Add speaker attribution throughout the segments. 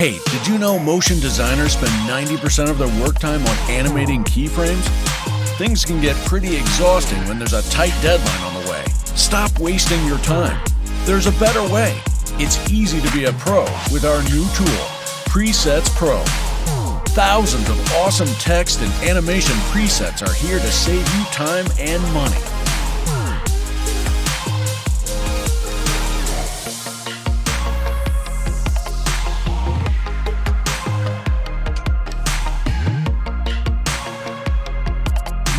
Speaker 1: Hey, did you know motion designers spend 90% of their work time on animating keyframes? Things can get pretty exhausting when there's a tight deadline on the way. Stop wasting your time. There's a better way. It's easy to be a pro with our new tool, Presets Pro. Thousands of awesome text and animation presets are here to save you time and money.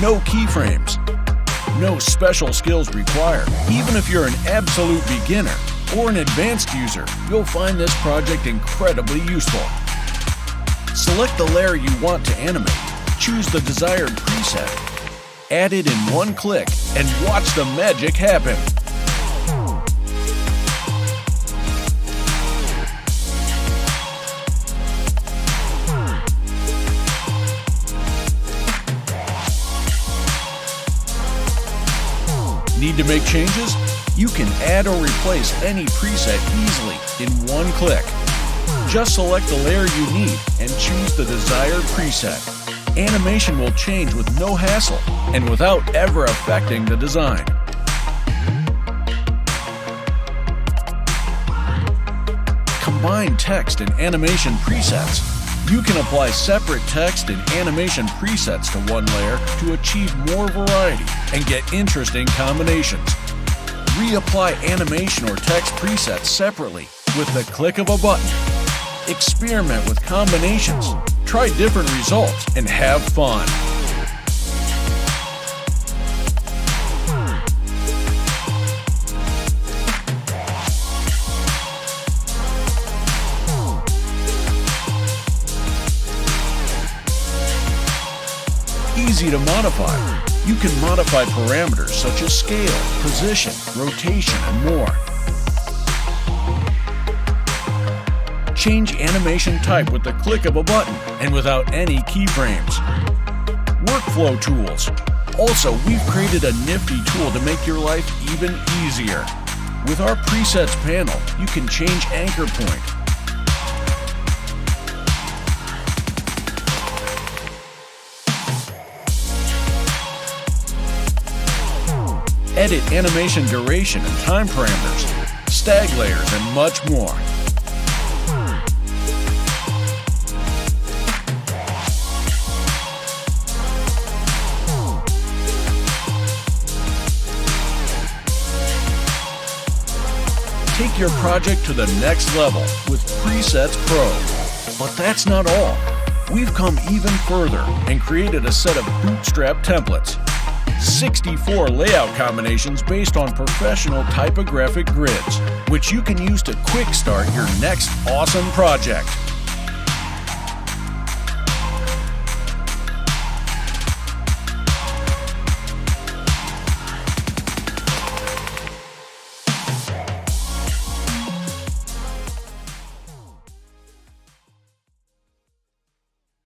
Speaker 1: No keyframes. No special skills required. Even if you're an absolute beginner or an advanced user, you'll find this project incredibly useful. Select the layer you want to animate, choose the desired preset, add it in one click, and watch the magic happen. Need to make changes? You can add or replace any preset easily in one click. Just select the layer you need and choose the desired preset. Animation will change with no hassle and without ever affecting the design. Combine text and animation presets. You can apply separate text and animation presets to one layer to achieve more variety and get interesting combinations. Reapply animation or text presets separately with the click of a button. Experiment with combinations, try different results, and have fun. Easy to modify. You can modify parameters such as scale, position, rotation, and more. Change animation type with the click of a button and without any keyframes. Workflow tools. Also, we've created a nifty tool to make your life even easier. With our presets panel, you can change anchor point, edit animation duration and time parameters, stag layers, and much more. Take your project to the next level with Presets Pro. But that's not all. We've come even further and created a set of bootstrap templates. 64 layout combinations based on professional typographic grids, which you can use to quick start your next awesome project.